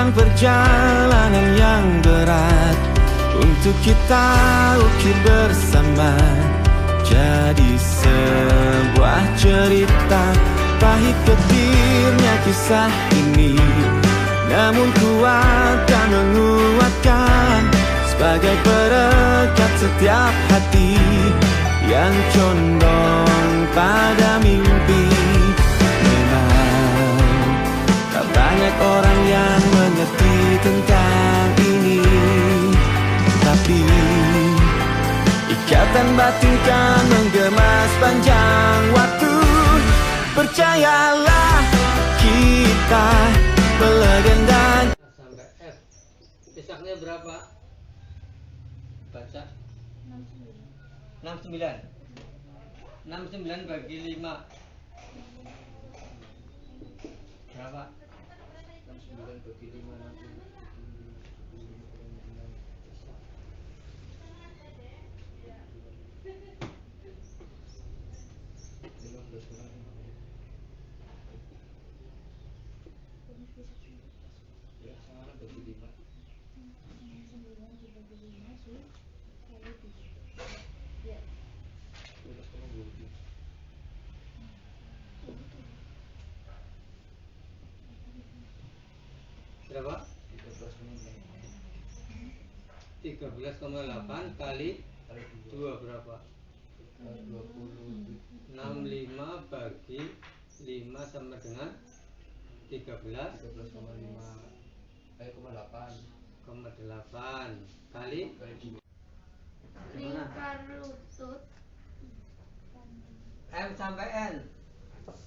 Sedang perjalanan yang berat untuk kita ukir bersama, jadi sebuah cerita. Pahit getirnya kisah ini, namun kuat dan menguatkan, sebagai perekat setiap hati yang condong pada mimpi. Memang tak banyak orang yang mengerti tentang ini, tapi ikatan batin kan menggema sepanjang waktu. Percayalah, kita melegenda. Sampai F. Isaknya berapa? Baca 69. 69 bagi 5 berapa? 69 bagi 5 berapa? 13,8 kali 2 berapa? 20. 65 bagi 5 sama dengan 13,8 kali lingkar lutut M sampai N.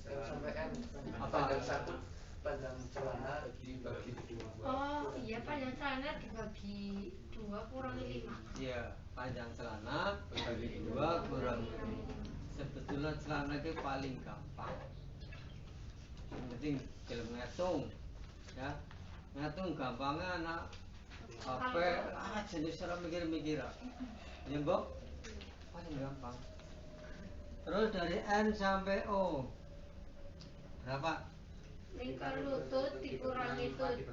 M sampai N. Apa? Panjang satu, panjang celana dibagi 2. Oh iya, panjang celana dibagi 2 kurangi 5. Iya, panjang celana bagi 2 kurangi 5. Sebetulnya celana itu paling gampang. Yang penting dalam ngitung, ya. Ngitung gampangnya anak jenis cara mikir-mikir. Ya, Mbok? Paling gampang. Terus dari N sampai O berapa? Lingkar lutut dikurangi tut.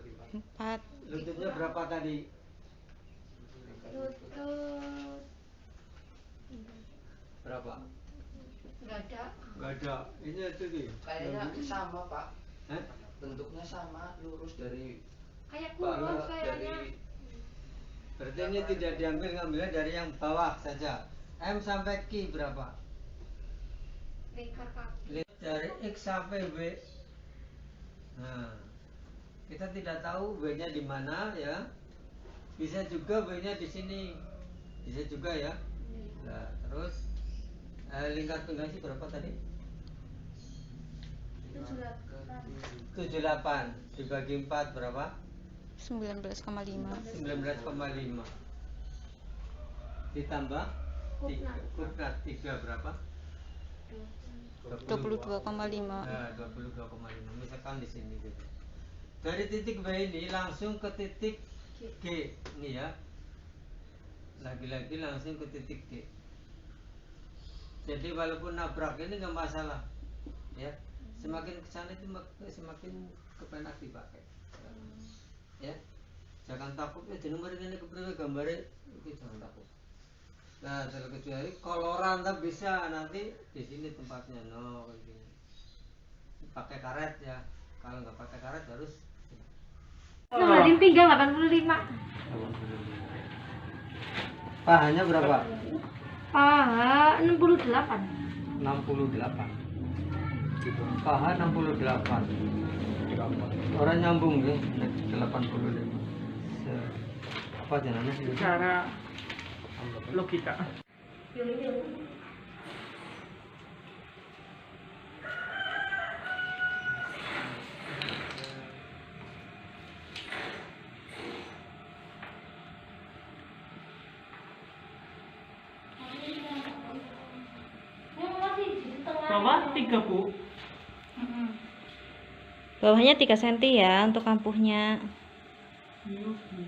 4. Lututnya berapa tadi? Lutut Berapa? nggak ada. Gak ada. Ini itu nih. Kayaknya sama, Pak. Hah? Bentuknya sama, lurus dari Kayak kurus kayaknya. Berarti ini tidak ngambilnya dari yang bawah saja. M sampai Q berapa? Lingkar kaki. Dari X sampai W. Nah, kita tidak tahu W-nya di mana, ya. Bisa juga W-nya di sini. Bisa juga, ya. Nah, terus lingkar tunggal sih berapa tadi? 78 dibagi 4 berapa? 19,5. 19,5 ditambah 3 kurna 3 berapa? 22,5. Nah, 22,5 misalkan di sini gitu. Dari titik B ini langsung ke titik G ini, ya. Lagi-lagi langsung ke titik G. Jadi walaupun nabrak ini nggak masalah, ya. Semakin kesana itu semakin kepenak dipakai, ya. Jangan takut di nomor ini kepriwe gambarnya itu, jangan takut. Nah, terkecuali koloran tak bisa, nanti di sini tempatnya, no, kayak gini. Pakai karet, ya. Kalau nggak pakai karet harus Nomor pinggang 85. pahanya berapa? Paha 68. 68. Paha 68. Orang nyambung ya, 85. Apa jalannya sih? Cara logika. Bawah 3, Bu. Bawahnya 3 cm ya untuk kampuhnya. Iya, Bu.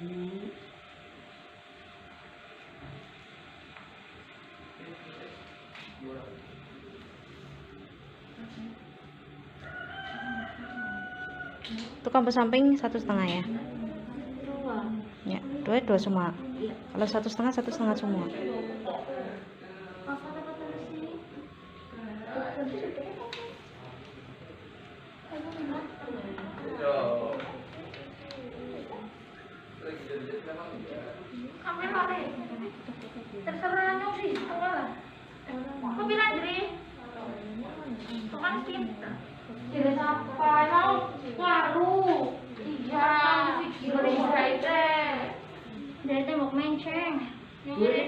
Untuk kampuh samping 1,5 ya. Dua semua. Kalau 1,5 semua. Terserah nyong sih, setengah. Kau bilang jadi, tukang cinta. Jadi siapa? Emang ngaruh. Iya, Indonesia itu. Dia tembok menceng. Yang ini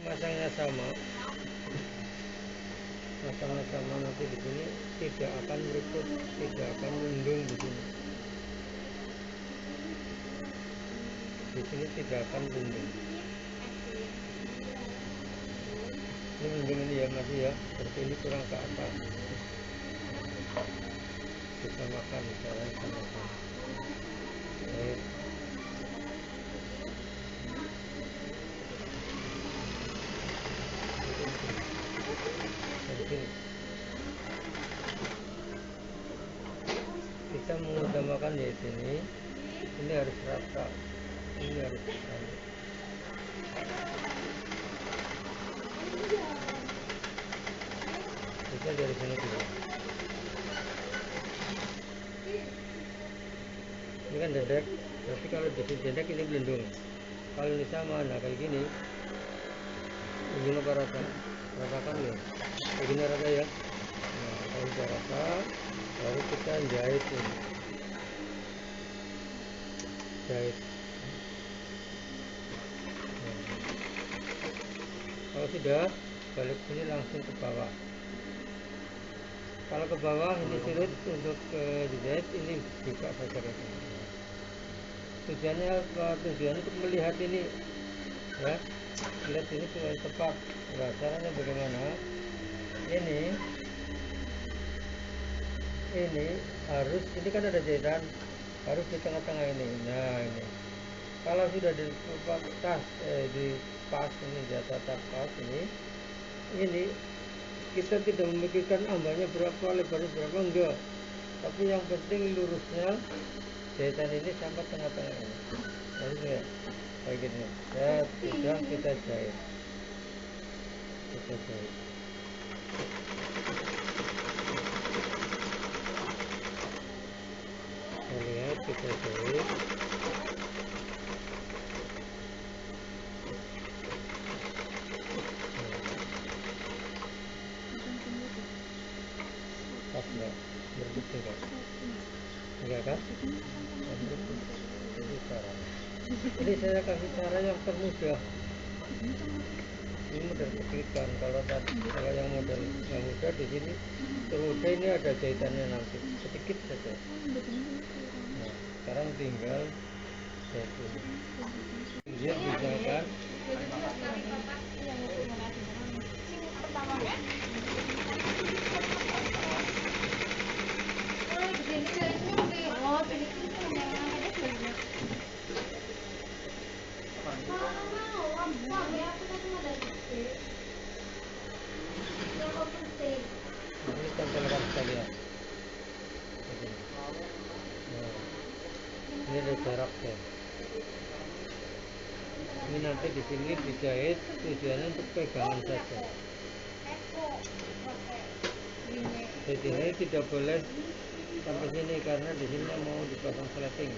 masangnya sama nanti di sini tidak akan berikut, tidak akan mendung di sini. Di sini tidak akan mendung. Ini mendung ini ya masih ya, seperti ini kurang ke atas. Kita makan misalnya sama-sama. Baik. Kita mengutamakan di sini, ini harus rata, ini harus rata. Kita dari sini dulu. Ini kan dedek, tapi kalau di sini dedek ini belendung. Kalau ini sama, nah kayak gini, ini apa rata? Ratakan ya, kayak gini rata ya. Nah, kalau sudah rata, baru kita jahit ini. Jahit. Nah. Kalau sudah, balik sini langsung ke bawah. Kalau ke bawah ini surut untuk dijahit, ini buka saja ke sini. Tujuannya apa? Tujuannya untuk melihat ini, ya, lihat ini supaya tepat. Nah, caranya bagaimana? Ini harus, ini kan ada jahitan, harus di tengah-tengah ini. Nah ini, kalau sudah di tas, di pas ini, di atas pas ini kita tidak memikirkan ambalnya berapa, lebarnya berapa, enggak. Tapi yang penting lurusnya jahitan ini sampai tengah-tengah ini. Harus ya, kayak gini. Ya, sudah kita jahit. Kita jahit. Kita lihat, kita jahit. Pas enggak? Berbukti enggak? Enggak kan? Ini caranya. Ini saya kasih cara yang termudah. Ini model keklikan. Kalau yang model yang mudah di sini termudah, ini ada jahitannya nanti sedikit saja. Nah, sekarang tinggal jahit ini. Lihat bisa kan? Ini tempelkan sekalian. Nah, ini ada jaraknya. Ini nanti di sini dijahit, tujuannya untuk pegangan saja. Jadi tidak boleh sampai sini karena di sini mau dipasang sleting.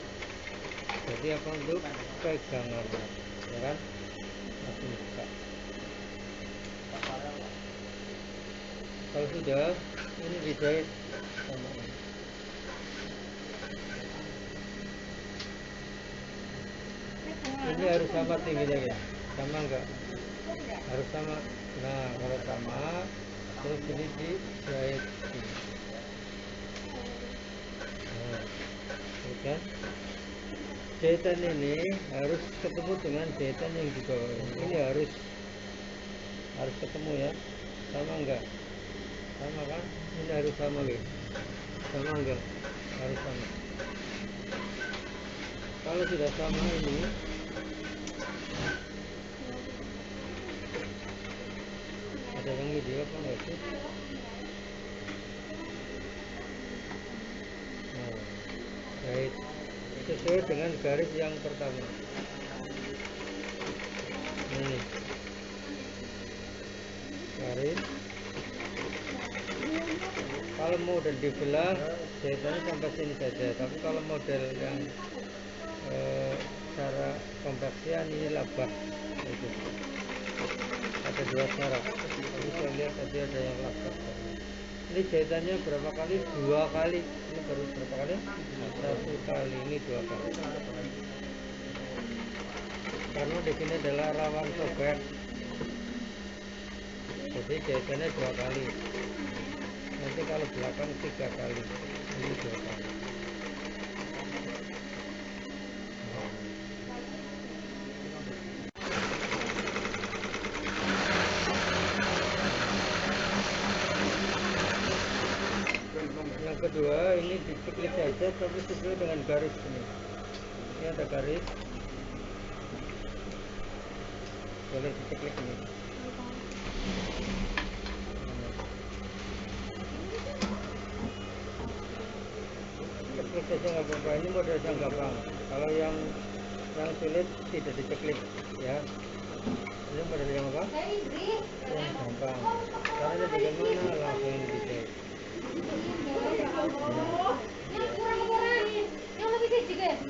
Jadi apa untuk pegangan, ya kan? Langsung buka. Kalau sudah, ini dijahit sama ini. Ini harus sama tingginya ya, sama enggak? Harus sama. Nah, kalau sama, terus ini dijahit. Nah, kan? Jahitan ini harus ketemu dengan jahitan yang di bawah. Ini harus ketemu ya, sama enggak? Sama kan? Ini harus sama nih. Sama enggak? Harus sama. Kalau sudah sama ini, ada yang video apa enggak sih? Nah, jahit sesuai dengan garis yang pertama. Ini garis. Kalau model dibelah jahitannya sampai sini saja. Tapi kalau model yang cara pembaksian ini labah. Itu ada dua cara. Jadi saya lihat tadi ada yang labah. Ini jahitannya berapa kali? 2 kali. Ini baru berapa kali? 1 kali. Ini 2 kali. Karena di sini adalah rawan sobek. Jadi jahitannya 2 kali. Nanti kalau belakang 3 kali. Ini 2 kali. Yang kedua ini diceklik saja tapi sesuai dengan garis ini. Ini ada garis. Boleh diceklik ini. Ceklik saja nggak apa-apa. Ini model yang gampang. Kalau yang sulit tidak diceklik ya. Ini model yang apa? Yang gampang. Caranya bagaimana? Langsung ini dijahit. Yang kurang-kurang, yang lebih kecil guys.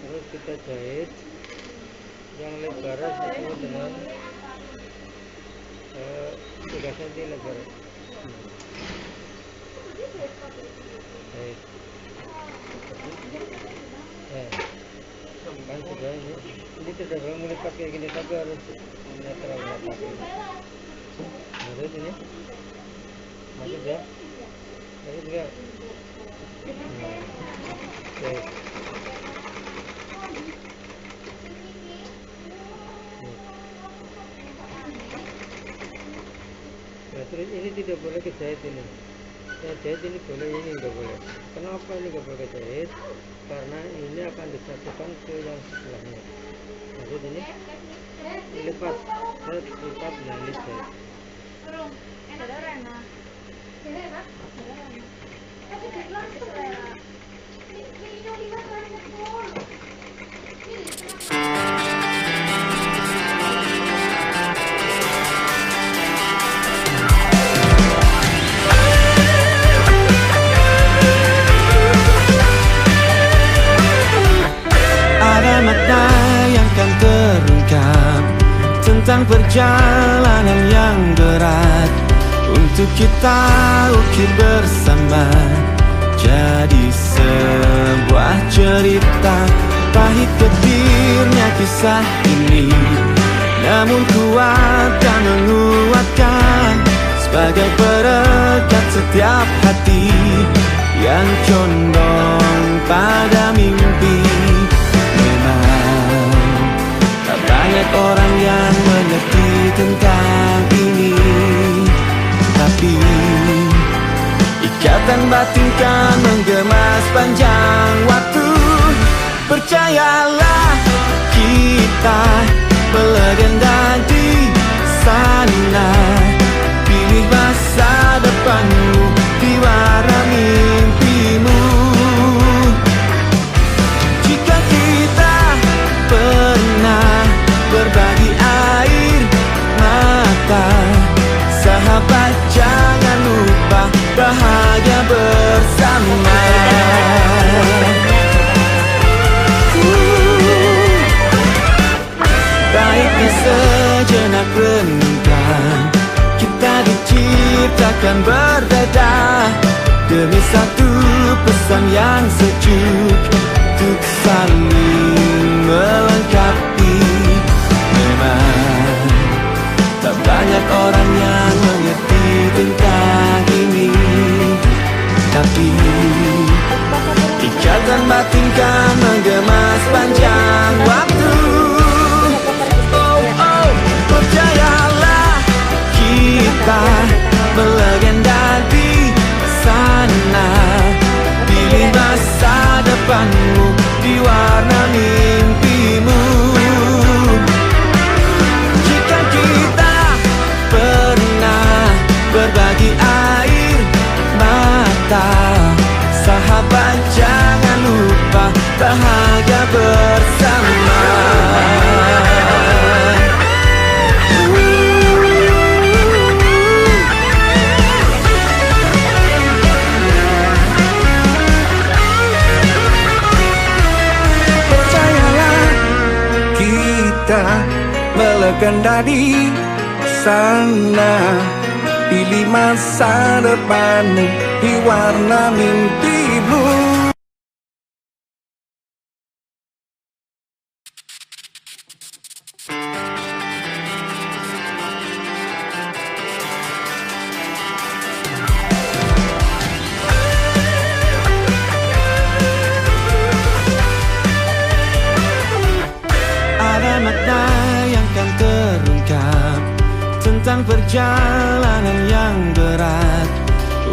Terus kita jahit yang lebarnya sesuai dengan 3 cm lebar. Jahit. Kan sudah ini tidak boleh melipat kayak gini tapi harus netral rapat. Masuk ini, masuk ya, masuk ya. Oke. Nah, terus ini tidak boleh kejahit ini. Yang jahit ini boleh, ini enggak boleh. Kenapa ini enggak boleh kejahit? Karena ini akan disatukan ke yang sebelahnya. Maksud ini lipat, lipat dan jahit. Ada makna yang kan terungkap tentang perjalanan yang berat untuk kita ukir bersama jadi sebuah cerita. Pahit getirnya kisah ini, namun kuat dan menguatkan sebagai perekat setiap hati yang condong pada mimpi. Memang tak banyak orang yang mengerti tentang ini, tapi ikatan batin kan menggema sepanjang waktu. Percayalah kita melegenda di sana. Pilih masa depanmu di warna mimpimu. Jika kita pernah berbagi air mata, demi satu pesan yang sejuk untuk saling melengkapi. Memang tak banyak orang yang mengerti tentang ini, tapi ikatan batin kan menggema sepanjang waktu. Oh, oh, percayalah, kita melegenda di sana. Pilih masa depanmu, diwarna mimpimu. Jika kita pernah berbagi air mata, sahabat jangan lupa bahagia bersama. Percayalah, kita melegenda di sana. Pilih masa depanmu, diwarna mimpimu. Ada makna yang kan terungkap tentang perjalanan yang berat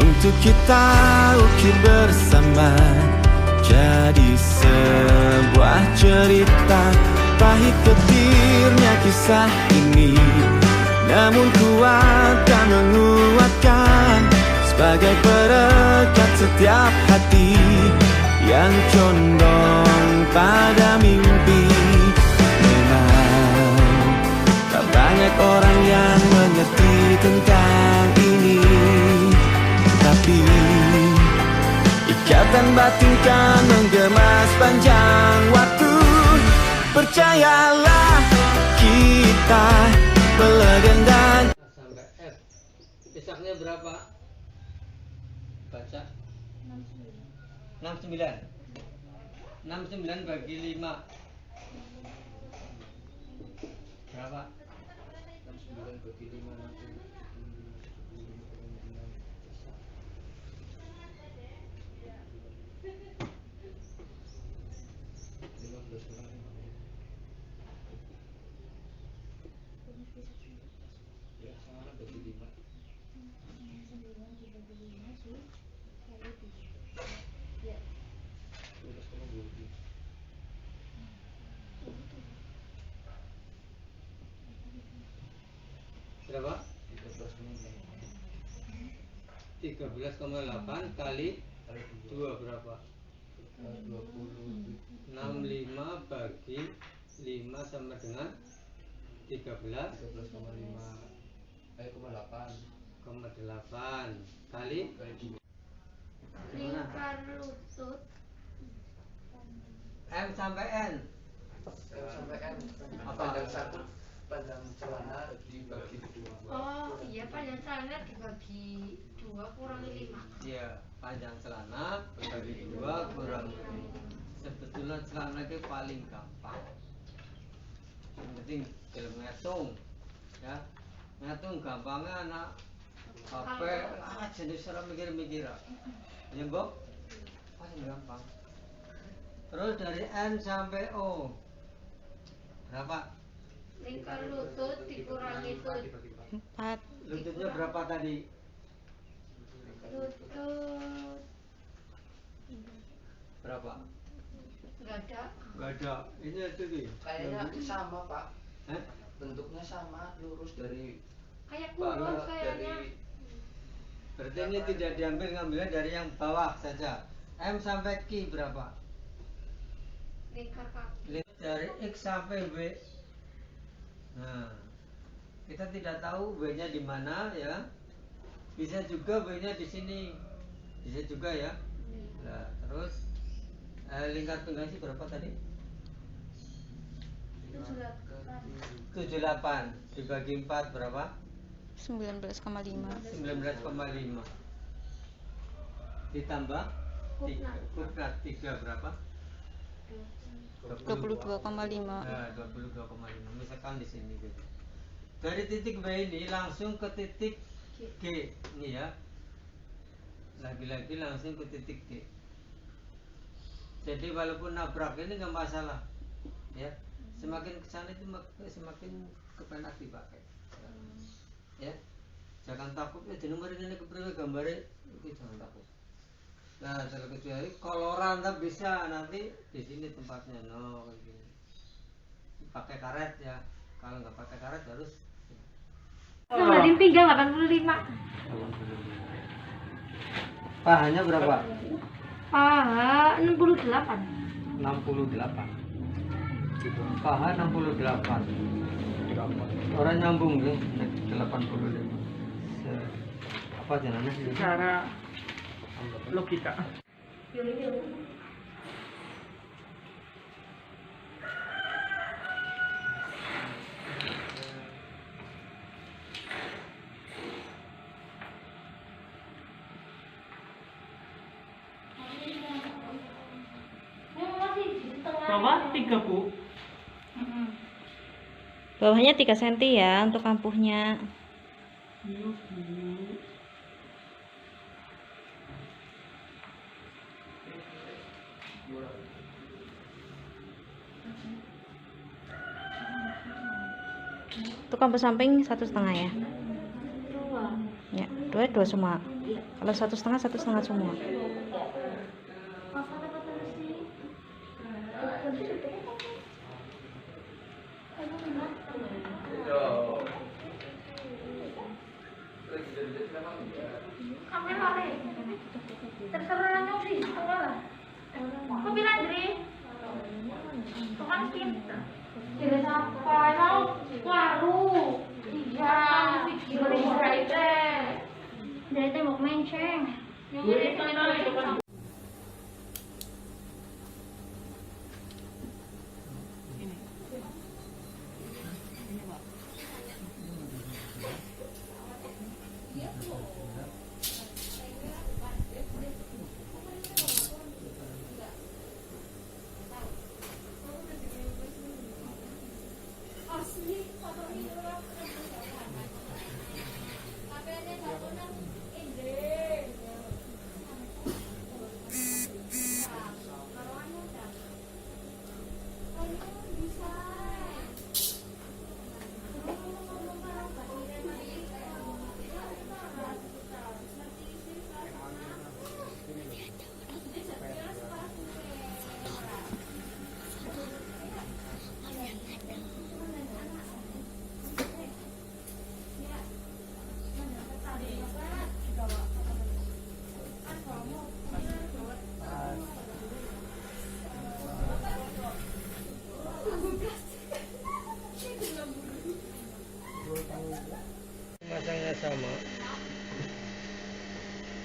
untuk kita ukir bersama, jadi sebuah cerita. Pahit getirnya kisah ini, namun kuat dan menguatkan sebagai perekat setiap hati yang condong pada mimpi. Tak banyak orang yang mengerti tentang ini, tapi ikatan batin kan menggema sepanjang waktu. Percayalah, kita melegenda. Sampai F. Isaknya berapa? Baca 69. 69 bagi 5 berapa? 69 bagi 5 nanti 15 orang. Ya, sama bagi 5. Berapa? 13,8 kali 2 berapa? 20. 65 bagi 5 sama dengan 13,8 kali Lingkar lutut M sampai N. Sampai N. Apa? Panjang satu, panjang celana dibagi 2. Oh iya, panjang celana dibagi 2 kurangi 5. Iya, panjang celana bagi 2 kurang. Sebetulnya celana itu paling gampang. Yang penting dalam ngitung, ya. Ngitung gampangnya anak HP jenis orang mikir-mikir. Ya, Mbok? Paling gampang. Terus dari N sampai O berapa? Lingkar lutut dikurangi tut. 4. Lututnya berapa tadi? Lutut Berapa? nggak ada. Gak ada. Ini itu nih. Kayaknya sama, Pak. Hah? Bentuknya sama, lurus dari Kayak kurus kayaknya. Berarti ini tidak ngambilnya dari yang bawah saja. M sampai Q berapa? Lingkar kaki. Dari X sampai W. Nah, kita tidak tahu W-nya di mana ya. Bisa juga W-nya di sini. Bisa juga ya. Nah, terus lingkar tunggal sih berapa tadi? 78 dibagi 4 berapa? 19,5. 19,5. ditambah 3 berapa? 22,5. Nah, 22,5. Misalkan di sini gitu. Dari titik B ini langsung ke titik G. Ini ya. Lagi-lagi langsung ke titik G. Jadi walaupun nabrak ini nggak masalah. Ya. Semakin ke sana itu semakin kepenak dipakai. Ya. Jangan takut di nomor ini kepriwe gambare itu jangan takut. Nah, terkecuali koloran tak bisa nanti di sini tempatnya kayak gini. Pakai karet ya. Kalau nggak pakai karet harus Kemarin pinggang 85. pahanya berapa? Paha 68. 68. Paha 68. Orang nyambung ya 85. Apa jalannya sih? Secara logika. Bawah 3 Bu. Bawahnya 3 cm ya untuk kampuhnya. Untuk kampuh samping 1,5 ya. Ya, 2 semua. Kalau 1,5 semua. Terserah nyong sih, terserah. Kau bilang Dri, tukang cinta. Kira siapa? Emang baru. Iya. Pikirin saya. Dari tembok menceng. Yang ini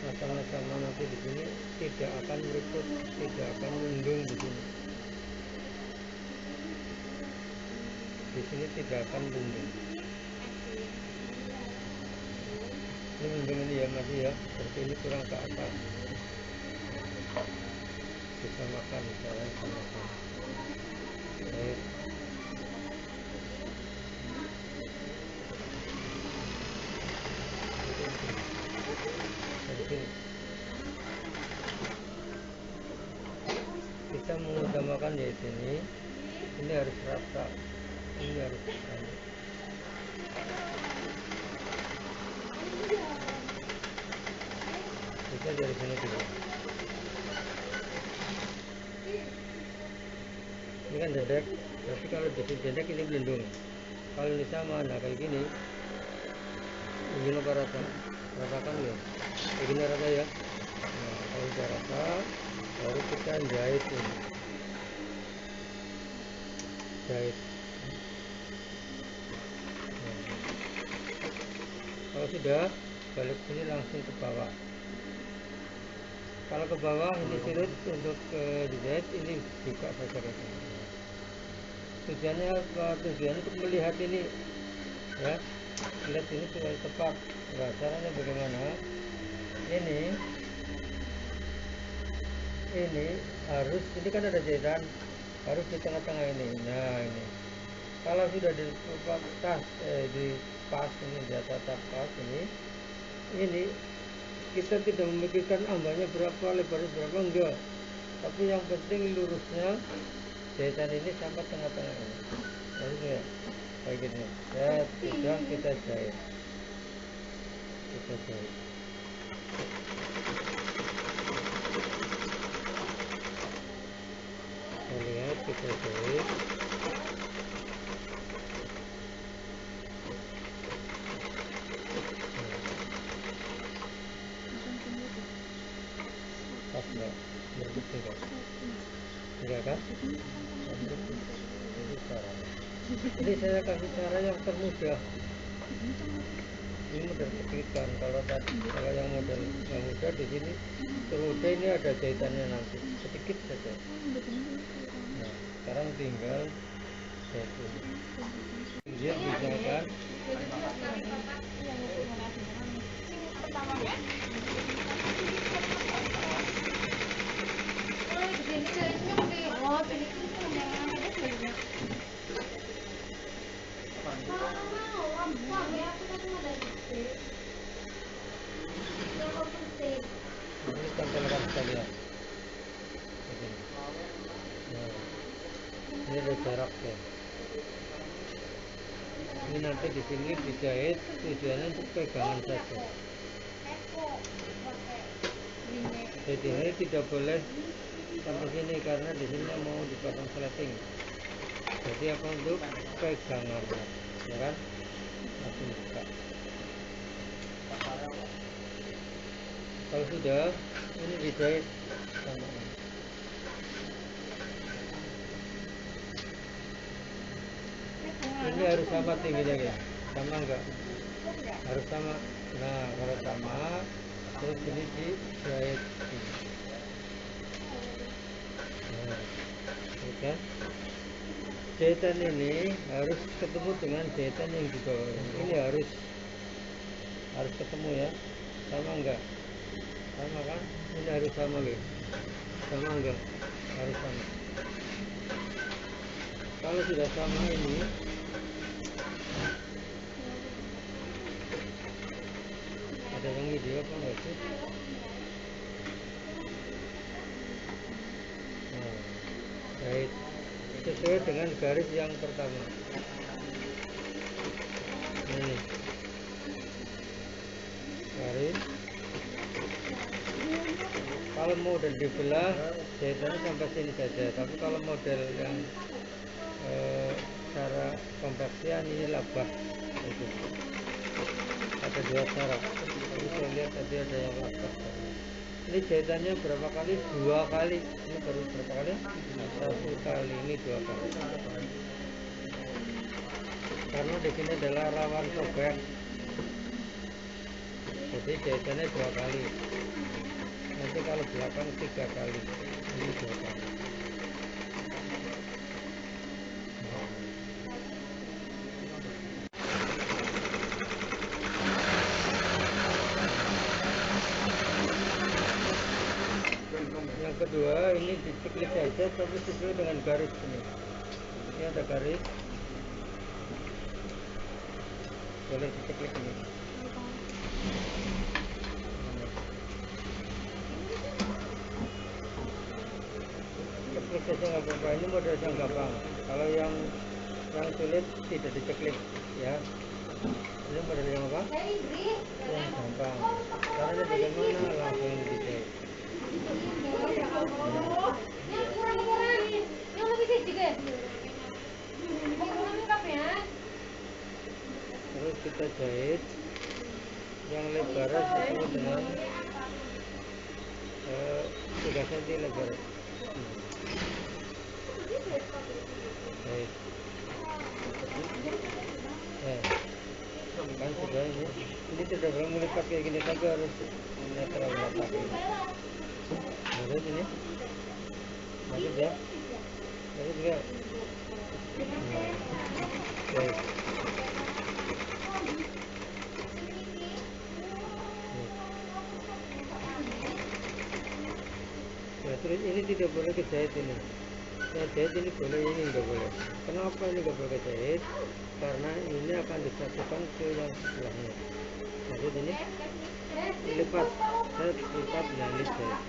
masangnya sama nanti di sini tidak akan meriput, tidak akan mendung di sini. Di sini tidak akan mendung. Ini mendung ini ya masih ya, seperti ini kurang ke atas. Bisa makan misalnya sama-sama. Baik. Kita mengutamakan ya ini harus rata, ini harus rata. Kita dari sini dulu. Ini kan dedek, tapi kalau di sini dedek ini belendung. Kalau ini sama, nah kayak gini, ini apa rata? Ratakan ya, kayak gini rata ya. Nah, kalau sudah rata, baru kita jahit ini. Jahit. Nah, kalau sudah, balik sini langsung ke bawah. Kalau ke bawah ini sulit untuk dijahit, ini buka saja ke sini. Tujuannya apa? Tujuannya untuk melihat ini, ya, lihat ini sudah tepat. Nah, caranya bagaimana? Ini ini harus, ini kan ada jahitan, harus di tengah-tengah ini. Nah ini, kalau sudah dipas ini, di atas pas ini kita tidak memikirkan ambangnya berapa, lebarnya berapa, enggak. Tapi yang penting lurusnya jahitan ini sampai tengah-tengah ini. Harus ya, kayak gini. Ya, sudah kita jahit. Kita jahit. Kita lihat, kita jahit. Pas nggak? Berbukti kan? Enggak kan? Ini caranya. Ini saya kasih cara yang termudah. Ini model keklikan. Kalau yang model yang mudah di sini termudah, ini ada jahitannya nanti sedikit saja. Nah, sekarang tinggal jahit ini. Lihat bisa kan? Ini tempelkan sekalian. Nah, ini ada jaraknya. Ini nanti di sini dijahit, tujuannya untuk pegangan saja. Jadi ini tidak boleh sampai sini karena di sini mau dipasang sleting. Jadi apa, untuk pegangan, ya kan? Langsung buka. Kalau sudah, ini dijahit sama ini. Ini harus sama tingginya ya, sama enggak? Harus sama. Nah, kalau sama, terus ini dijahit. Nah, oke. Jahitan ini harus ketemu dengan jahitan yang di bawah. Ini harus ketemu ya. Sama enggak? Sama kan? Ini harus sama ya. Sama enggak? Harus sama. Kalau sudah sama ini, ada yang video apa enggak sih? Nah, jahit sesuai dengan garis yang pertama. Ini garis. Kalau model dibelah, jahitannya sampai sini saja. Tapi kalau model yang cara pembaksian ini labah. Itu ada dua cara. Jadi saya lihat tadi ada yang labah. Ini jahitannya berapa kali? 2 kali. Ini baru berapa kali? 1 kali. Ini 2 kali. Karena di sini adalah rawan sobek. Jadi jahitannya 2 kali. Nanti kalau belakang 3 kali. Ini 2 kali. Yang kedua, ini diceklik saja tapi sesuai dengan garis ini. Ini ada garis, boleh diceklik ini. Ceklik saja nggak apa-apa. Ini model yang gampang. Kalau yang sulit tidak diceklik ya. Ini model yang apa? Yang gampang. Caranya bagaimana? Langsung dijahit. Terus kita jahit yang lebarnya sesuai dengan 3 cm lebar. Jahit. Kan sudah ini tidak boleh melipat kayak gini, tapi harus netral letak. Terus ini masuk ya, terus juga baik. Berarti Terus ini tidak boleh kejahit ini. Yang jahit ini boleh, ini nggak boleh. Kenapa ini nggak boleh kejahit? Karena ini akan disatukan ke yang sebelahnya. Maksud ini lipat, saya lipat yang ini jahit.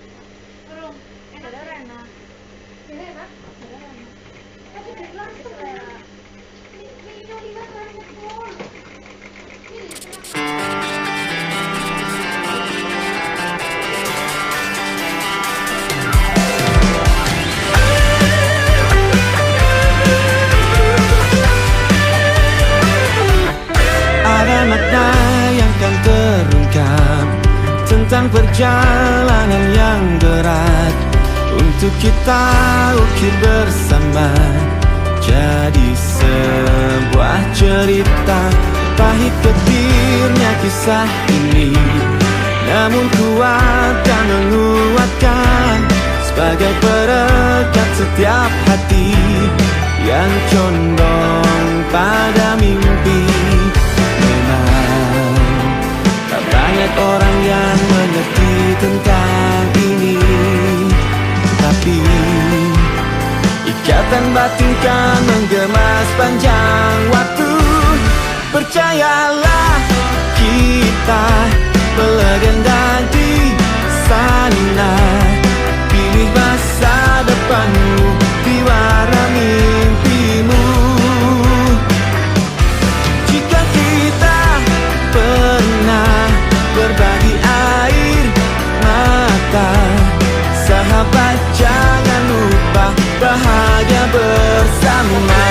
Ada makna yang kan terungkap tentang perjalanan yang berat untuk kita ukir bersama jadi sebuah cerita. Pahit getirnya kisah ini, namun kuat dan menguatkan sebagai perekat setiap hati yang condong pada mimpi. Memang tak banyak orang yang mengerti tentang ini, tapi ikatan batin kan menggema sepanjang waktu. Percayalah, kita melegenda di sana. Pilih masa depanmu di warna mimpimu. Jika kita pernah berbagi air mata, sahabat jangan lupa bahagia bersama.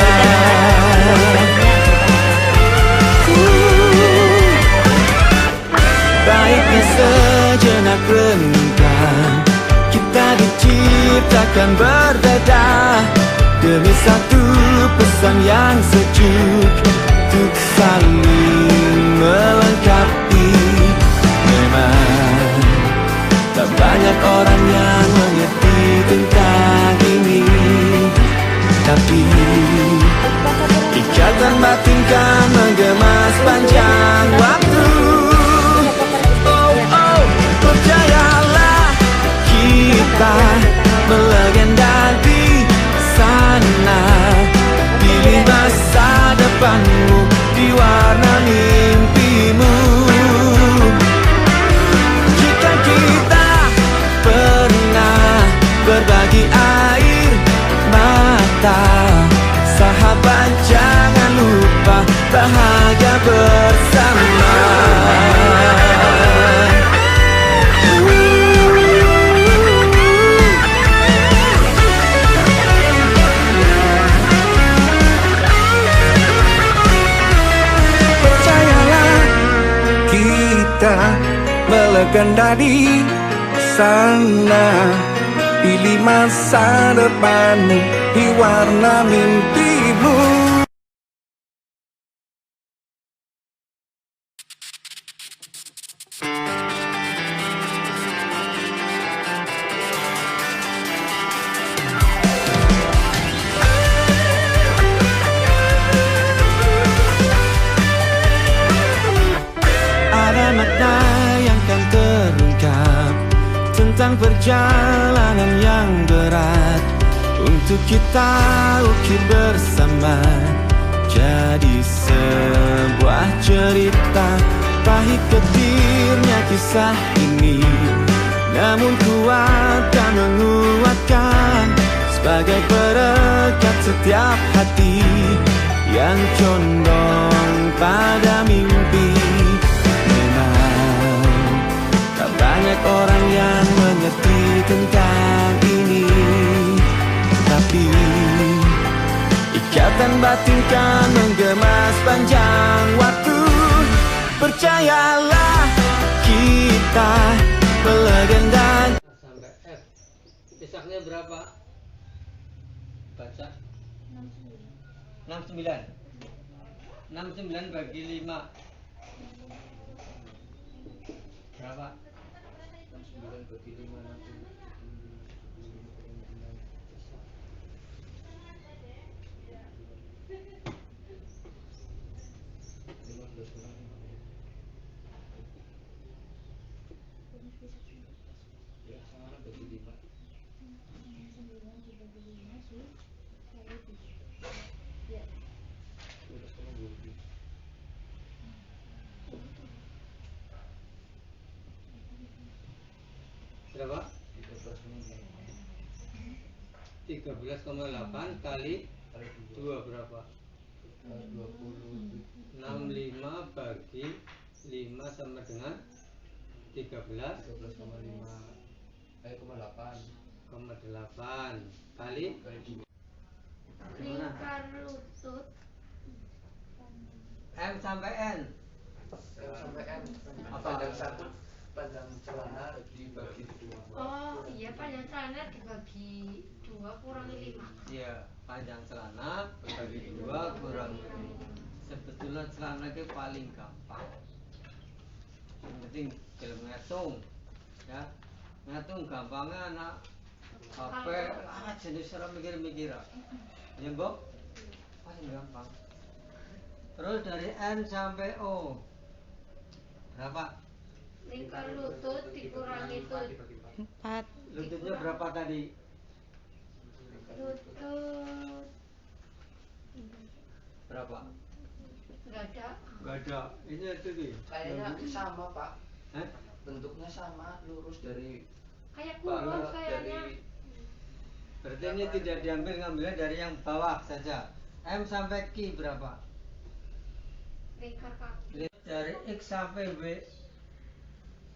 Baiknya sejenak renungkan, kita diciptakan berbeda demi satu pesan yang sejuk untuk saling melengkapi. Memang tak banyak orang yang mengerti tentang ini, tapi ikatan batin kan menggema sepanjang waktu. Oh, percayalah, kita melegenda di sana. Pilih masa depanmu di warna mimpimu. Jika kita pernah berbagi air mata, sahabat jangan lupa bahagia bersama. Percayalah, kita melegenda di sana. Pilih masa depanmu di warna mimpimu. Ada makna yang kan terungkap tentang perjalanan yang berat untuk kita ukir bersama jadi sebuah cerita. Pahit getirnya kisah ini, namun kuat dan menguatkan sebagai perekat setiap hati yang condong pada mimpi. Memang tak banyak orang yang mengerti tentang ini, tapi ikatan batin kan menggema sepanjang waktu. Percayalah, kita melegenda. Sampai F. Pisahnya berapa? Baca 69. 69 bagi 5 berapa? 69 bagi 5 nanti. Ya, sama bagi 5. Berapa? 13,8 kali 2 berapa? 65 bagi 5 sama dengan 13,8 kali Lingkar lutut M sampai N. sampai N. Apa? Panjang celana dibagi 2. oh iya panjang celana dibagi 2 kurangi 5 Iya, panjang celana bagi 2 kurang. Sebetulnya celana itu paling gampang. Yang penting dalam ngitung, ya. Ngitung gampangnya anak HP jenis orang mikir-mikir. Ya, Bob? Paling gampang. Terus dari N sampai O berapa? lingkar lutut dikurangi 4. Lututnya berapa tadi? lutut Berapa? nggak ada Gak ada. Ini itu nih. Kayaknya sama, Pak. Hah? Bentuknya sama, lurus dari kayak kurus kayaknya Berarti ini tidak ngambilnya dari yang bawah saja. M sampai Q berapa? lingkar kaki Dari X sampai W.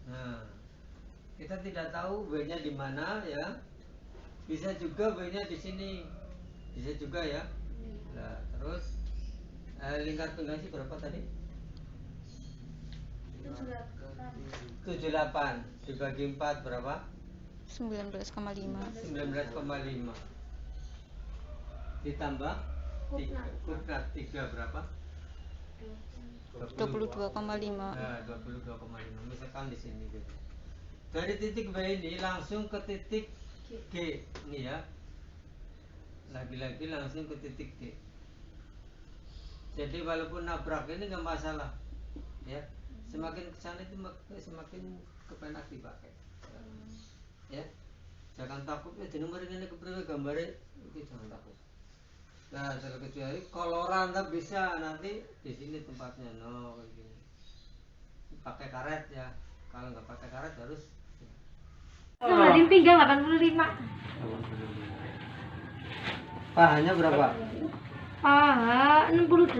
Nah, kita tidak tahu W-nya di mana ya. Bisa juga W-nya di sini. Bisa juga ya. Nah, terus lingkar tunggal sih berapa tadi? 78 dibagi 4 berapa? 19,5. 19,5 ditambah 3 kutnat 3 berapa? 22,5. Nah, 22,5 misalkan di sini gitu. Dari titik B ini langsung ke titik G ini ya. Lagi-lagi langsung ke titik G. Jadi walaupun nabrak ini nggak masalah, ya. Semakin kesana itu semakin kepenak dipakai. Ya, jangan takut di nomor ini kepriwe gambarnya itu jangan takut. Nah, terkecuali koloran tak bisa nanti di sini tempatnya no kayak gini. Pakai karet ya. Kalau nggak pakai karet harus. Kemarin pinggang 85 Pahanya berapa? paha 68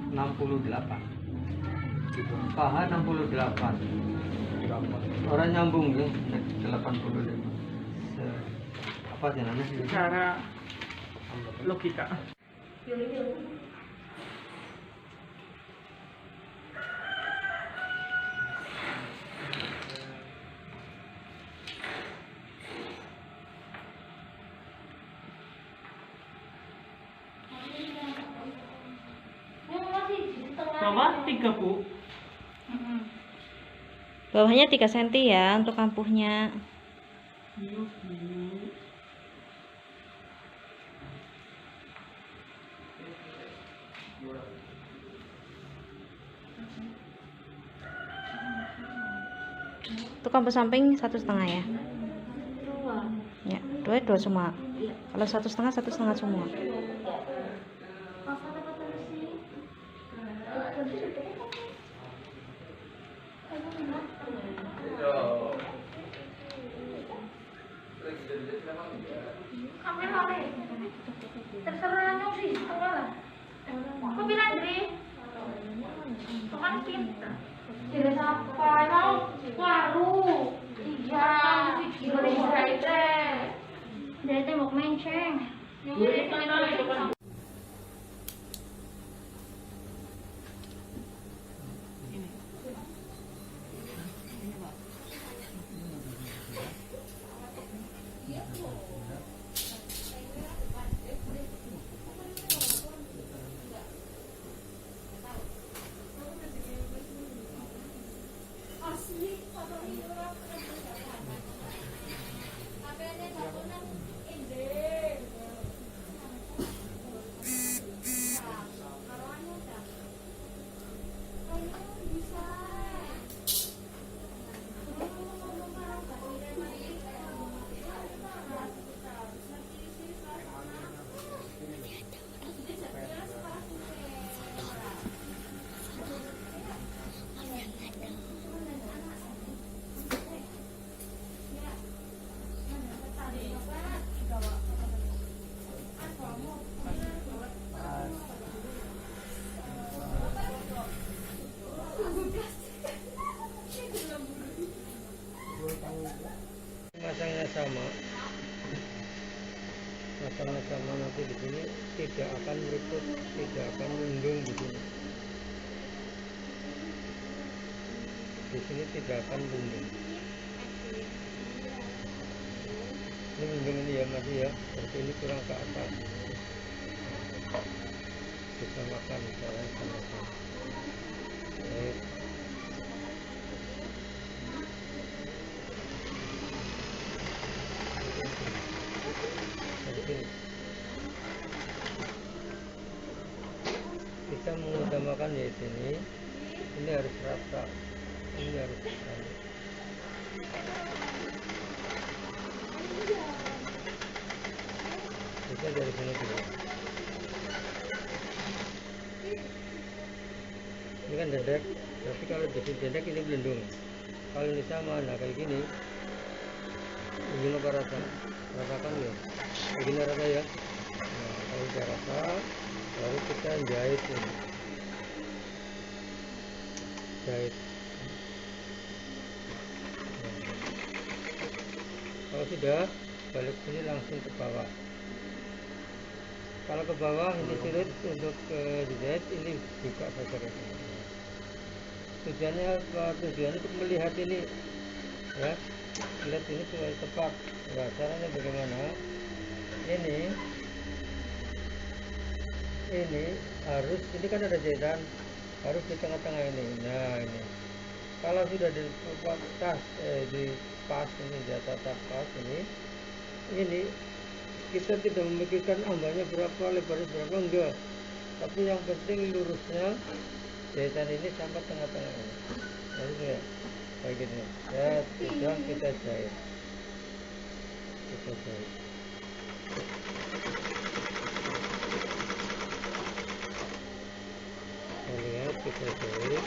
68. Paha 68. Orang nyambung ya 85. Apa jalannya? Secara logika. Bawah 3, Bu. Bawahnya 3 cm ya untuk kampuhnya. Untuk kampuh samping 1,5 ya. Ya, 2 semua. Kalau 1,5 semua. terserah nyong sih setengah lah aku bilang Dri teman kita jadi siapa nyong baru iya Indonesia itu dari tembok menceng sama, masangnya sama, nanti di sini tidak akan meriput, tidak akan mendung di sini. Di sini tidak akan mendung. Ini mendung ini ya masih ya, berarti ini kurang ke atas. Bisa makan misalnya sama-sama. Baik. Kita mengutamakan yaitu ini harus rata, ini harus rata. Kita dari sini dulu. Ini kan dedek, tapi kalau di sini dedek ini belendung. Kalau ini sama, nah kayak gini. Ini apa rata? Ratakan ya. Begini rata ya. Nah, kalau sudah rata, baru kita jahit ini. Jahit. Nah. Kalau sudah, balik sini langsung ke bawah. Kalau ke bawah ini sulit untuk dijahit, ini buka saja ke sini. Tujuannya apa? Tujuannya untuk melihat ini, ya, lihat ini supaya tepat. Nah, caranya bagaimana? Ini harus, ini kan ada jahitan, harus di tengah-tengah ini. Nah ini, kalau sudah di tas, di pas ini, di atas pas ini kita tidak memikirkan ambangnya berapa, lebarnya berapa, enggak. Tapi yang penting lurusnya jahitan ini sampai tengah-tengah ini. Lalu ya, kayak gini. Ya, sudah kita jahit. Kita jahit. Kita lihat, kita jahit.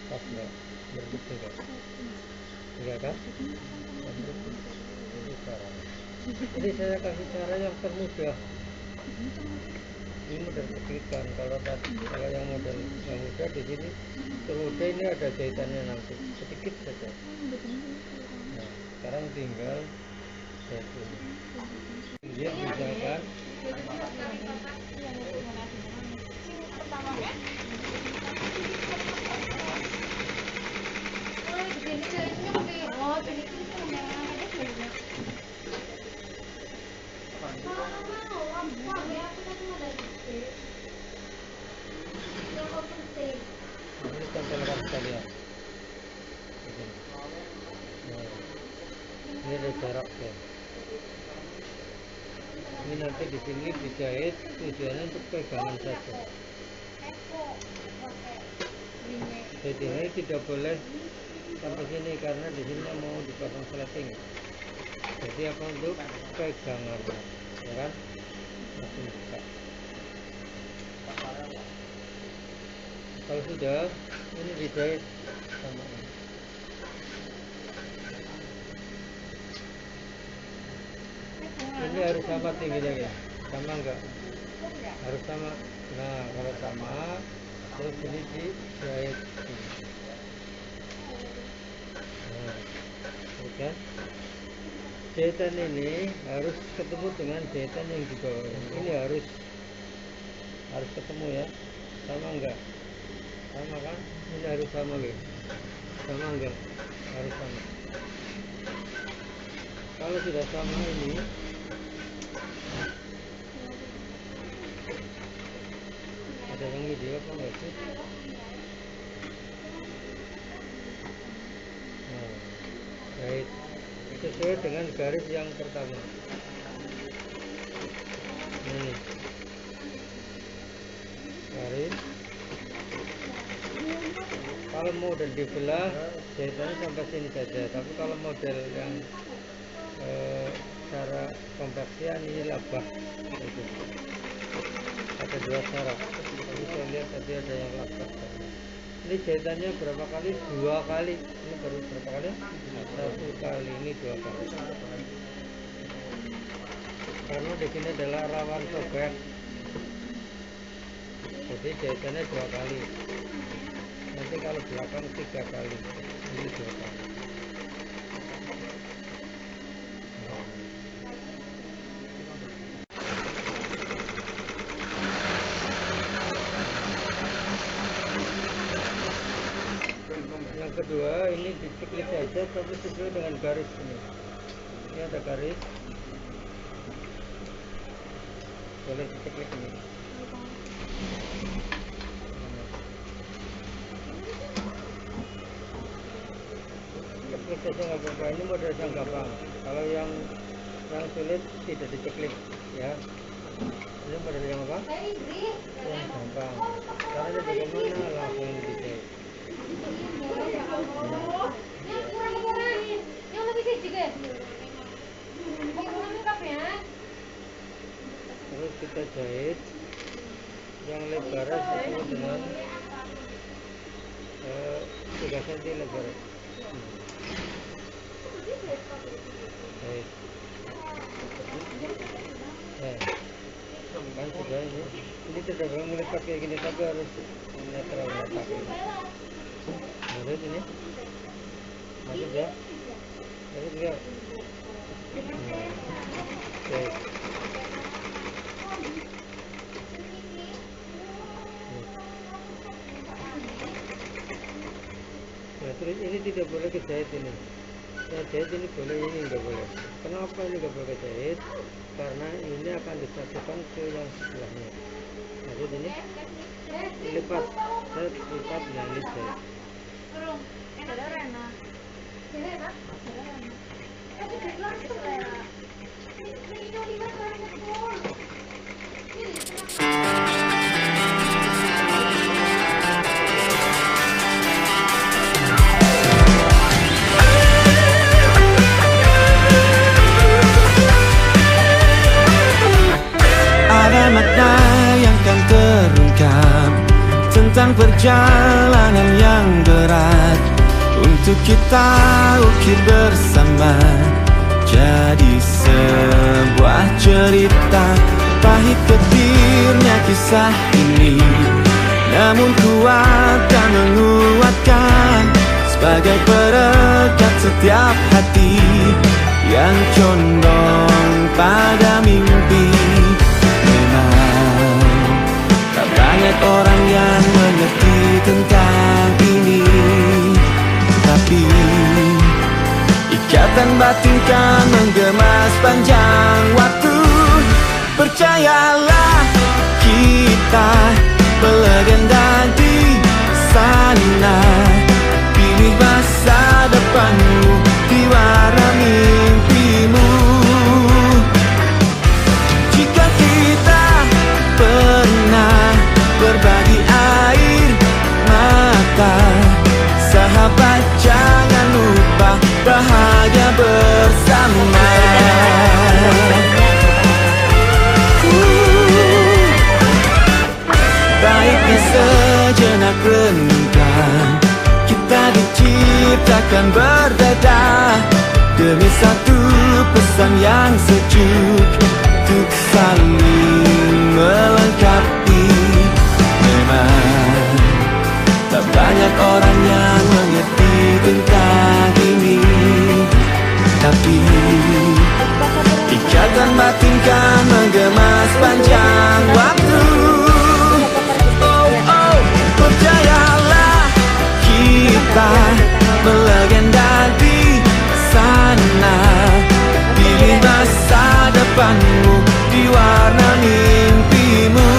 Pas nggak? Berbeda nggak? Enggak kan? Ini caranya. Ini saya kasih cara yang termudah. Ini model ketikan. Kalau yang model yang mudah di sini termudah, ini ada jahitannya nanti sedikit saja. Nah, sekarang tinggal jahit ini. Dia bisa kan? Ini tempelkan sekalian. Ini ada jaraknya. Ini nanti di sini dijahit, tujuannya untuk pegangan saja. Jadi ini tidak boleh sampai sini karena di sini mau dipasang sleting. Jadi apa, untuk pegangan, ya kan? Langsung buka. Kalau sudah, ini dijahit sama ini. Ini harus sama tingginya ya, sama enggak? Harus sama. Nah, kalau sama, terus ini dijahit. Nah, oke. Jahitan ini harus ketemu dengan jahitan yang di bawah. Ini harus ketemu ya, sama enggak? Sama kan? Ini harus sama ya, sama enggak? Harus sama. Kalau sudah sama ini, ada yang video apa enggak sih? Nah, jahit sesuai dengan garis yang pertama. Ini garis. Kalau model dibelah, jahitannya sampai sini saja. Tapi kalau model yang cara pembaksian ini labah. Ada dua cara. Jadi saya lihat tadi ada yang labah. Ini jahitannya berapa kali? 2 kali. Ini baru berapa kali? 1 kali, ini 2 kali. Karena di sini adalah rawan sobek. Jadi jahitannya 2 kali. Nanti kalau belakang 3 kali. Ini 2 kali. Yang kedua ini diceklik saja tapi sesuai dengan garis ini. Ini ada garis. Boleh diceklik ini. Ceklik saja nggak apa-apa. Ini model yang gampang. Kalau yang sulit tidak diceklik ya. Ini model yang apa? Yang gampang. Caranya bagaimana? Langsung dijahit. Terus kita jahit yang lebarnya sesuai dengan 3 cm lebar. Jahit. Kan sudah ini tidak boleh melekat kayak gini, tapi harus netral pakai. Boleh ini masuk ya, masuk ya. Oke. Nah, terus ini tidak boleh kejahit ini. Nah, jahit ini boleh, ini enggak boleh. Kenapa ini enggak boleh kejahit? Karena ini akan disatukan ke yang sebelahnya. Maksud ini lipat, saya lipat yang ini jahit. Ada makna yang kan terungkap tentang perjalanan yang berat untuk kita ukir bersama jadi sebuah cerita. Pahit getirnya kisah ini, namun kuat dan menguatkan sebagai perekat setiap hati yang condong pada mimpi. Memang tak banyak orang yang mengerti tentang ini, tapi ikatan batin kan menggema sepanjang waktu. Percayalah, kita melegenda di sana. Pilih masa depanmu, diwarna mimpimu. Jika kita pernah berbagi air mata, sahabat jangan lupa bahagia bersama. Baiknya sejenak renungkan, kita diciptakan berbeda demi satu pesan yang sejuk untuk saling melengkapi. Memang tak banyak orang yang mengerti tentang ini, tapi ikatan batin kan menggema sepanjang waktu. Oh, percayalah, kita melegenda di sana. Pilih masa depanmu, diwarna mimpimu.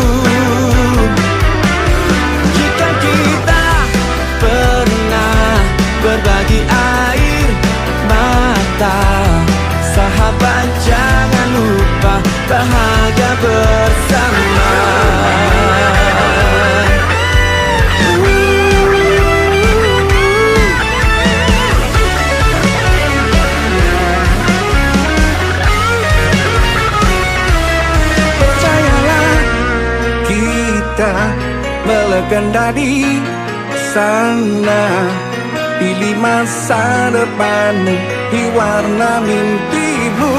Jika kita pernah berbagi air mata, sahabat jangan lupa bahagia bersama. Percayalah, kita melegenda di sana. Pilih masa depanmu, diwarna mimpimu.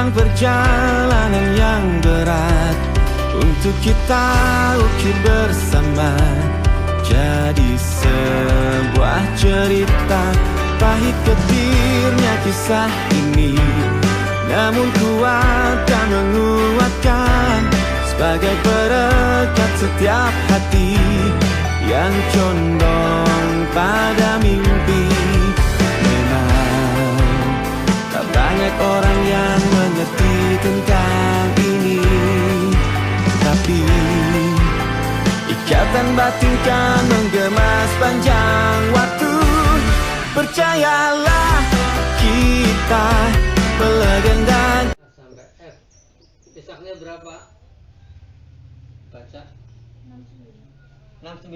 Sepanjang perjalanan yang berat untuk kita ukir bersama, jadi sebuah cerita. Pahit getirnya kisah ini, namun kuat dan menguatkan, sebagai perekat setiap hati yang condong pada mimpi. Memang tak banyak orang yang mengerti tentang ini, tapi ikatan batin kan menggema sepanjang waktu. Percayalah, kita melegenda. Sampai F. Besoknya berapa? Baca 69.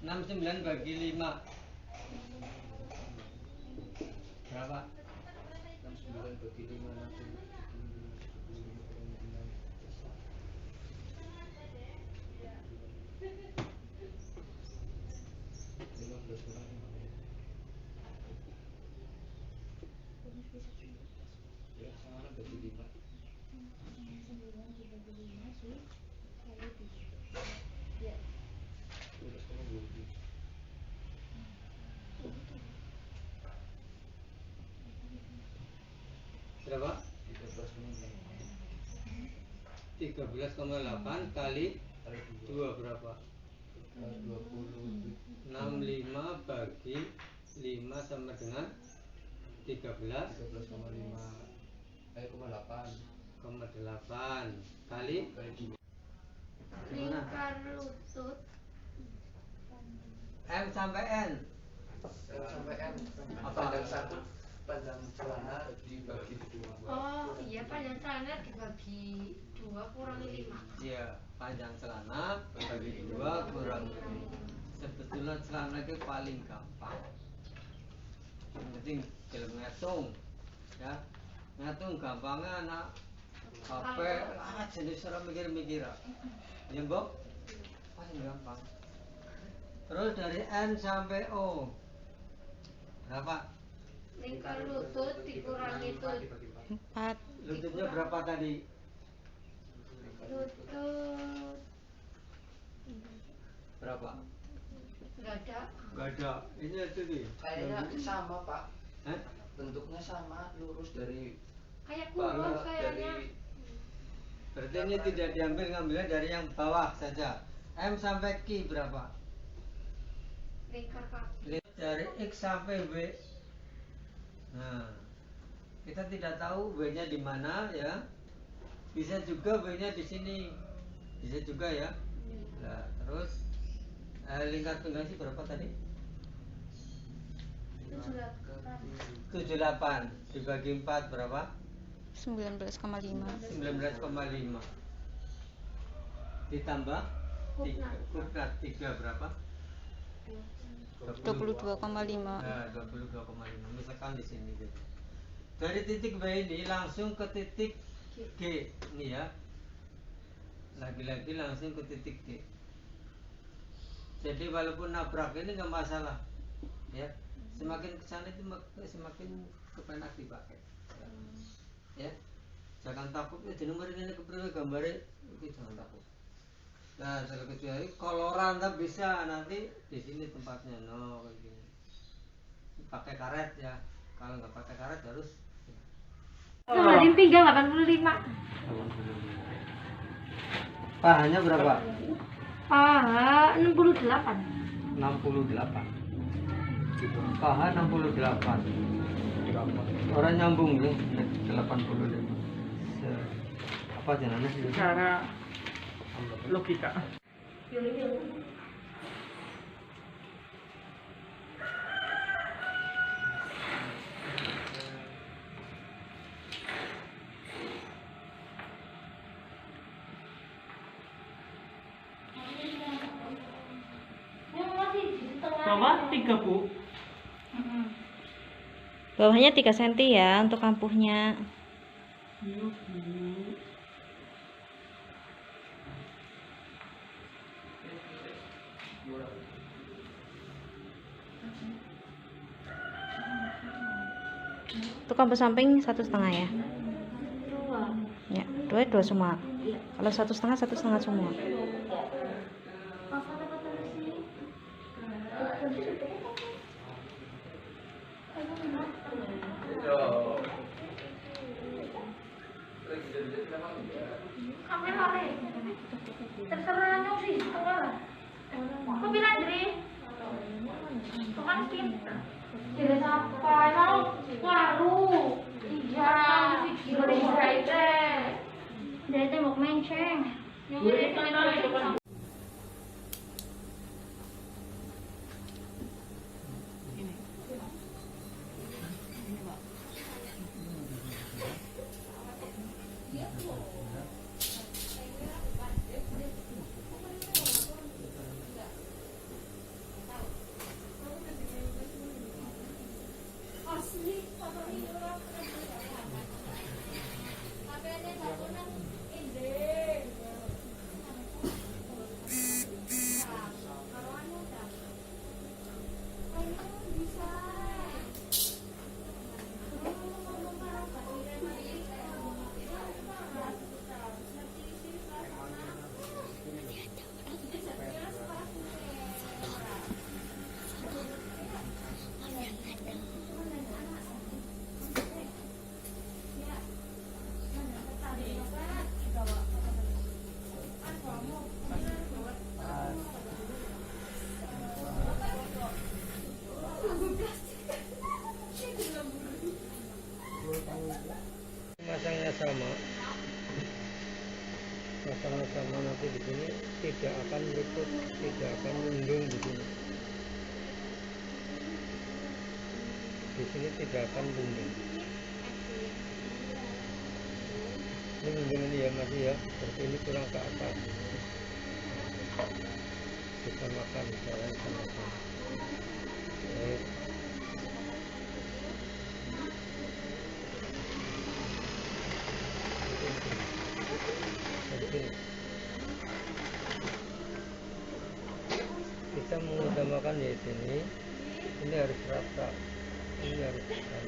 69 bagi 5 berapa? 69 bagi 5 nanti. Ya, sama bagi 5. Berapa? 13,8 kali 2 berapa? 20. 65 bagi 5 sama dengan 13,8 kali Lingkar lutut. M sampai N. Sampai N. Apa? Panjang satu, panjang celana dibagi 2. Oh iya, panjang celana dibagi 2 kurangi 5. Iya, panjang celana bagi 2 kurang. Sebetulnya celana itu paling gampang. Yang penting dalam ngitung, ya. Ngitung gampangnya anak HP jenis orang mikir-mikir. Ya, Bob? Paling gampang. Terus dari N sampai O berapa? Lingkar lutut dikurangi tut. 4. Lututnya berapa tadi? Lutut Berapa? nggak ada. Gak ada. Ini itu nih. Kayaknya sama, Pak. Hah? Bentuknya sama, lurus dari Kayak kurus kayaknya. Berarti ini tidak ngambilnya dari yang bawah saja. M sampai Q berapa? Lingkar kaki. Dari X sampai W. Nah, kita tidak tahu W-nya di mana ya. Bisa juga W-nya di sini. Bisa juga ya. Nah, terus lingkar tunggal sih berapa tadi? 78 dibagi 4 berapa? 19,5. 19,5 ditambah 3 kurang 3 berapa? 22,5. Nah, 22,5 misalkan di sini gitu. Dari titik B ini langsung ke titik G ini ya. Lagi-lagi langsung ke titik G. Jadi walaupun nabrak ini nggak masalah, ya. Semakin kesana itu semakin kepenak dipakai. Ya, jangan takut. Di nomor ini kepriwe gambarnya itu jangan takut. Nah, terkecuali koloran tak bisa nanti di sini tempatnya no kayak gini. Pakai karet ya. Kalau nggak pakai karet harus. Kemarin pinggang 85. Pahanya berapa? Paha 68. 68. Paha 68. Orang nyambung ya 85. Apa jalannya sih? Secara logika. Bawah 3, Bu. Bawahnya 3 cm ya untuk kampuhnya. Untuk kampuh samping 1,5 ya. Dua semua. Kalau 1,5 semua. Terserah nyong sih, setengah. Kok bilang Dri? Itu kan pinter. Kira siapa? Emang ngaruh. Iya. Indonesia itu. Dari tembok menceng. Yang ini masangnya sama, nanti di sini tidak akan lutut, tidak akan mendung di sini. Di sini tidak akan mendung. Ini mendung ini ya masih ya, seperti ini kurang ke atas. Kita makan jalan sama-sama. Kita mengutamakan ya ini harus rata, ini harus rata.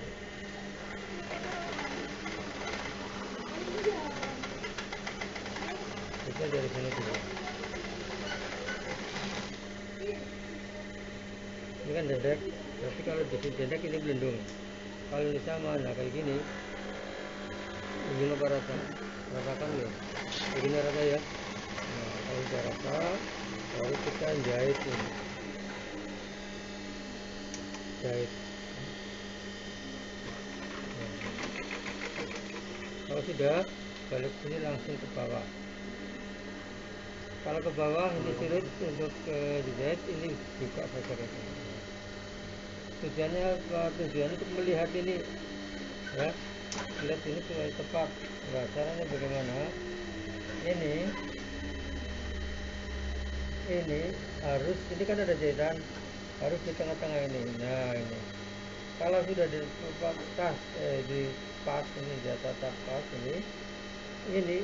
Kita dari sini dulu. Ini kan dedek, tapi kalau di sini dedek ini belendung. Kalau ini sama, nah kayak gini, ini apa rata? Ratakan ya, begini rata ya. Nah kalau sudah rata, baru kita jahit ini, jahit. Nah, kalau sudah, balik sini langsung ke bawah. Kalau ke bawah ini sulit untuk dijahit, ini buka saja kayak gini. Tujuannya apa? Tujuannya untuk melihat ini, ya, lihat ini supaya tepat. Nah, caranya bagaimana? Ini harus, ini kan ada jahitan, harus di tengah-tengah ini. Nah ini, kalau sudah di tas, di pas ini, di atas pas ini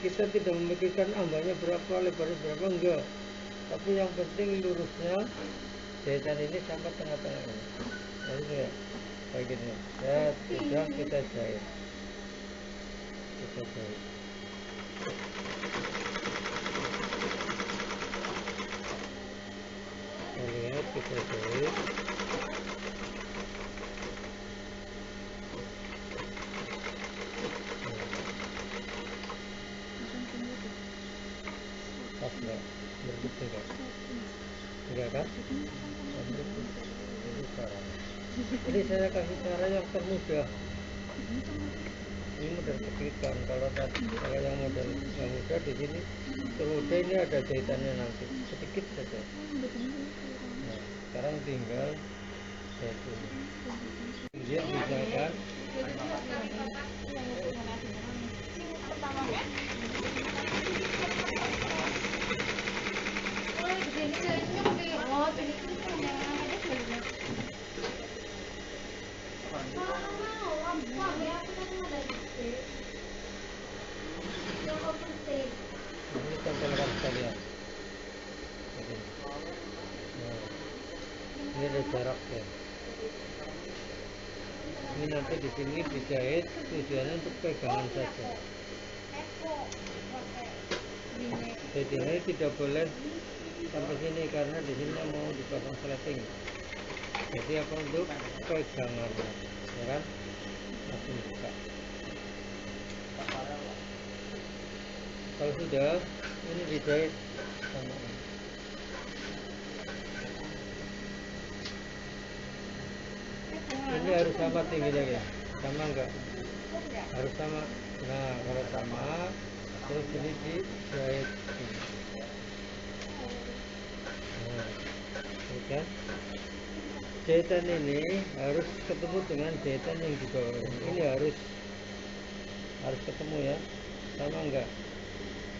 kita tidak memikirkan ambangnya berapa, lebarnya berapa, enggak. Tapi yang penting lurusnya jahitan ini sampai tengah-tengah ini. Lalu ya, kayak gini. Ya, sudah kita jahit. Kita jahit. Lihat, kita jahit. Pas nggak? Berbeda nggak? Enggak kan? Ini caranya. Ini saya kasih cara yang termudah. Ini model keklikan. Kalau yang model yang mudah di sini, termudah ini ada jahitannya nanti sedikit saja. Nah, sekarang tinggal jahit ini. Lihat bisa kan? Ini tempelkan sekalian. Nah, ini ada jaraknya. Ini nanti di sini dijahit tujuannya untuk pegangan saja. Jadi tidak boleh sampai sini karena di sini mau dipasang sleting. Jadi apa untuk pegangan, ya kan? Langsung buka. Kalau sudah, ini dijahit sama. Ini harus sama tingginya ya, sama enggak? Harus sama. Nah, kalau sama, terus ini dijahit. Nah, kan? Jahitan ini harus ketemu dengan jahitan yang di bawah. Ini harus ketemu ya, sama enggak?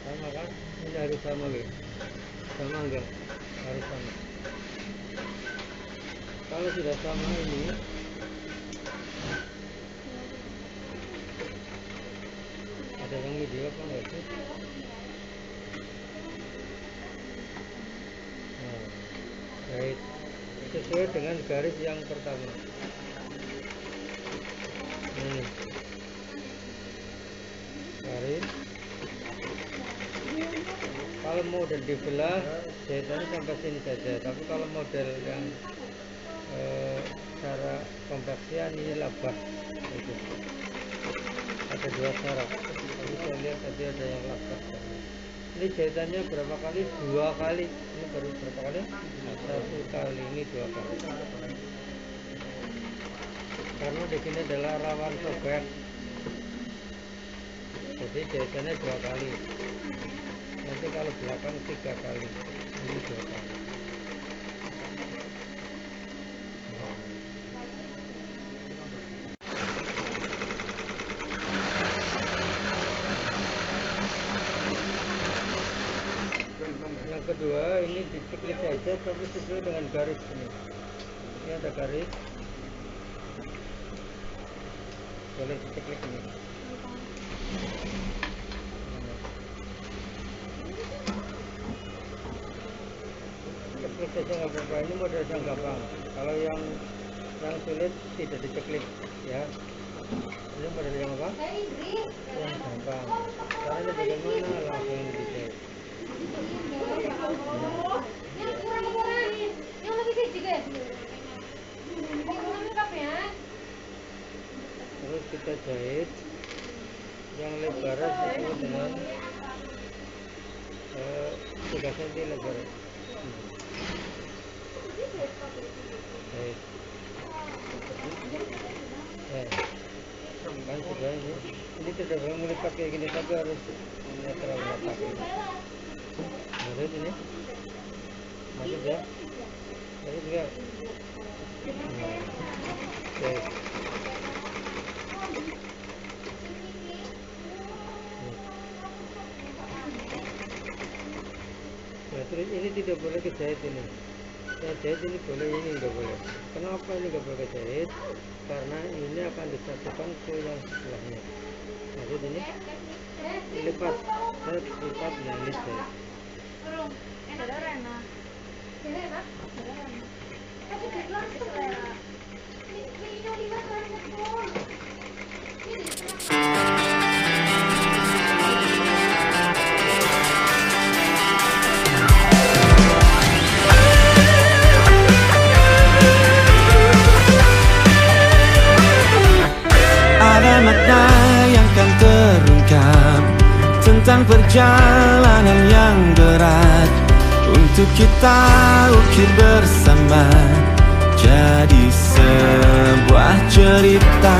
Sama kan? Ini harus sama loh. Sama enggak? Harus sama. Kalau sudah sama ini, ada yang video apa enggak sih? Nah, jahit sesuai dengan garis yang pertama. Ini garis. Kalau model dibelah jahitannya sampai sini saja. Tapi kalau model yang cara pembaksian ini labah. Itu ada dua cara. Ini saya lihat tadi ada yang labah. Ini jahitannya berapa kali? 2 kali. Ini baru berapa kali? 1 kali. Ini 2 kali. Karena di sini adalah rawan sobek. Jadi jahitannya 2 kali. Nanti kalau belakang 3 kali. Ini 2 kali. Yang kedua ini diceklik saja tapi sesuai dengan garis ini. Ini ada garis. Boleh diceklik ini. Ceklik saja nggak apa-apa. Ini model yang gampang. Kalau yang sulit tidak diceklik ya. Ini model yang apa? Yang gampang. Caranya bagaimana? Langsung dijahit. Yang kurang-kurang, yang lebih kecil guys. Terus kita jahit yang lebarnya sesuai dengan 3 cm lebar. Jahit. Kan sudah ini tidak boleh melipat kayak gini, tapi harus netral rapat. Masuk ini, masuk ya, masuk juga. Oke. Nah, terus ini tidak boleh kejahit ini. Yang jahit ini boleh, ini enggak boleh. Kenapa ini enggak boleh kejahit? Karena ini akan disatukan ke yang sebelahnya. Maksud ini lipat, lipat yang ini jahit. Ada makna yang kan terungkap tentang perjalanan yang berat untuk kita ukir bersama jadi sebuah cerita.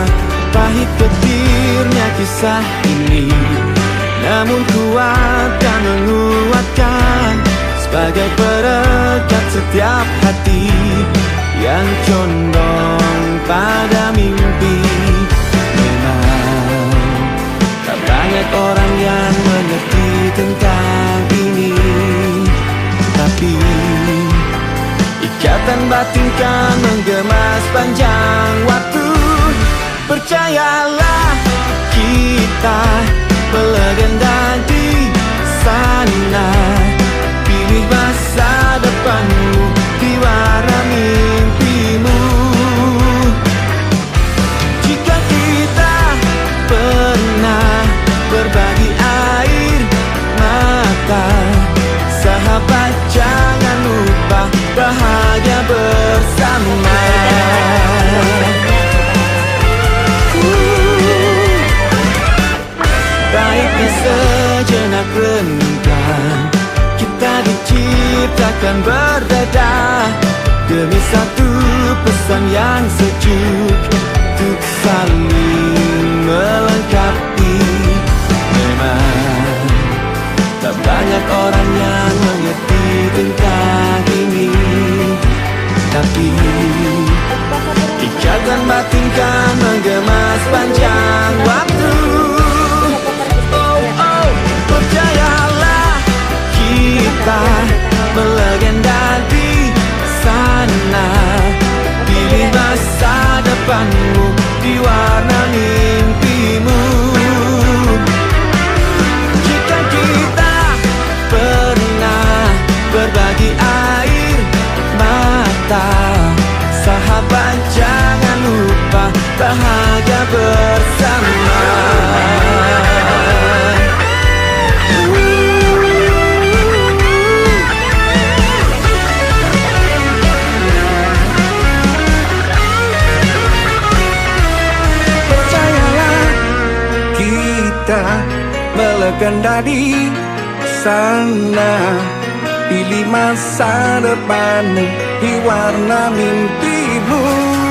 Pahit petirnya kisah ini, namun kuat dan menguatkan sebagai perekat setiap hati yang condong pada mimpi. Memang tak banyak orang yang mengerti tentang ini, tapi ikatan batin kan menggema sepanjang waktu. Percayalah, kita melegenda di sana. Pilih masa depanmu di warna mimpimu. Jika kita pernah berbagi sejuk untuk saling melengkapi. Memang tak banyak orang yang mengerti tentang ini, tapi ikatan batin kan menggema sepanjang waktu. Oh, oh, percayalah, kita melegenda di sana. Pilih masa depanmu, diwarna mimpimu. Jika kita pernah berbagi air mata, sahabat jangan lupa bahagia bersama. Percayalah, kita melegenda di sana. Pilih masa depanmu, diwarna mimpimu.